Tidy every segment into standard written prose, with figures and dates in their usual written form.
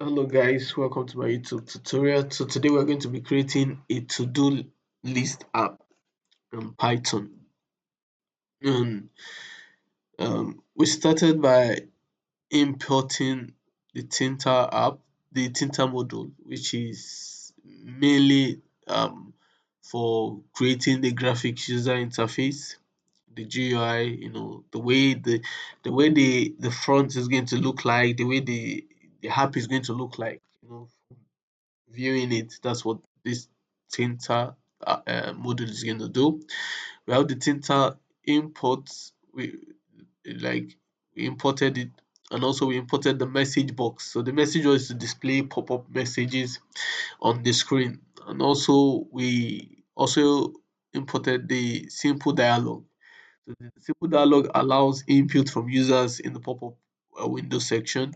Hello guys, welcome to my YouTube tutorial. So today we're going to be creating a to-do list app in Python. And we started by importing the Tkinter app, the Tkinter module, which is mainly for creating the graphics user interface, the GUI, the way the front is going to look like, the way the app is going to look like, viewing it. That's what this Tkinter module is going to do. We have the Tkinter imports. We imported it, and also we imported the message box. So the message was to display pop-up messages on the screen, and also we also imported the simple dialog. So the simple dialog allows input from users in the pop-up window section,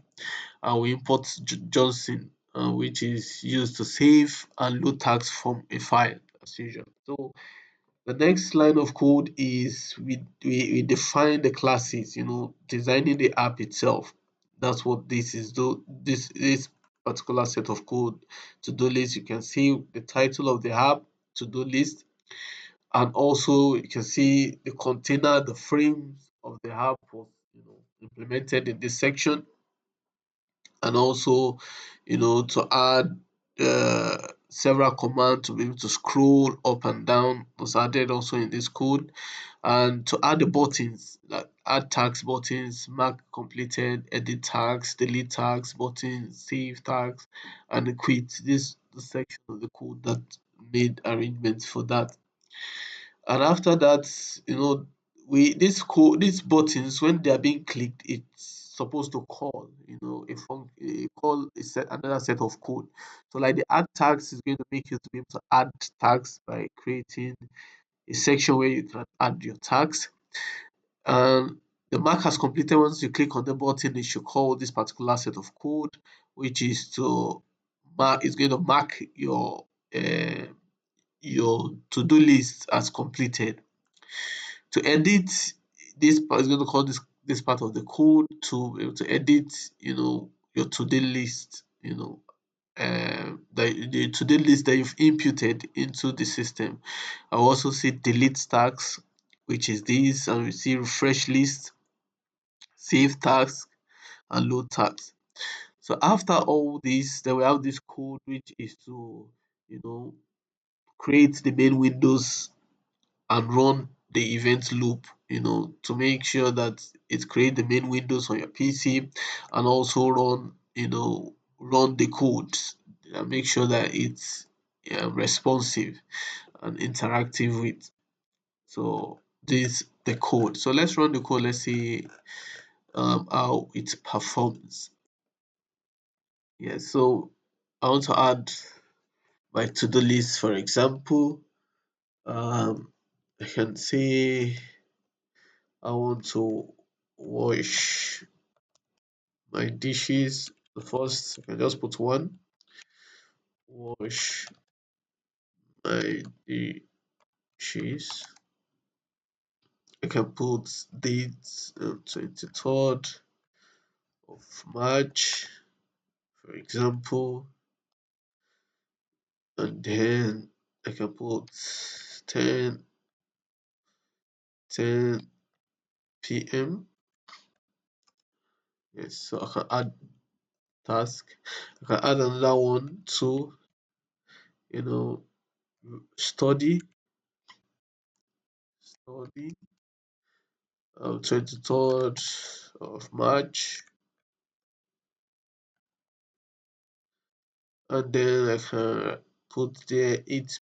and we import Johnson, which is used to save and load tags from a file as usual. So the next line of code is we define the classes, designing the app itself. That's what this is. Though this particular set of code to-do list, you can see the title of the app, to-do list, and also you can see the container, the frames of the app was implemented in this section, and also to add several commands to be able to scroll up and down was added also in this code, and to add the buttons like add tags buttons, mark completed, edit tags, delete tags buttons, save tags, and the quit. This the section of the code that made arrangements for that. And after that, we this code these buttons, when they are being clicked, it's supposed to call, call a set another set of code. So like the add tags is going to make you to be able to add tags by creating a section where you can add your tags. And the mark has completed, once you click on the button, it should call this particular set of code, which is to mark is going to mark uh, your to-do list as completed. To edit this part is going to call this part of the code to be able to edit, your to-do list, the to-do list that you've imputed into the system. I will also see delete tags, which is this, and we see refresh list, save tags, and load tags. So after all this, then we have this code which is to, you know, create the main windows and run the event loop, to make sure that it create the main windows on your PC, and also run the code and make sure that it's responsive and interactive with. So this the code. So let's run the code. Let's see how it performs. Yeah. So I want to add my to-do list, for example. I can say I want to wash my dishes. The first, I can just put one. Wash my dishes. I can put dates, 23rd of March, for example, and then I can put 10 p.m. Yes, so I can add task. I can add another one to, you know, study, study, 23rd of March, and then I can put there 8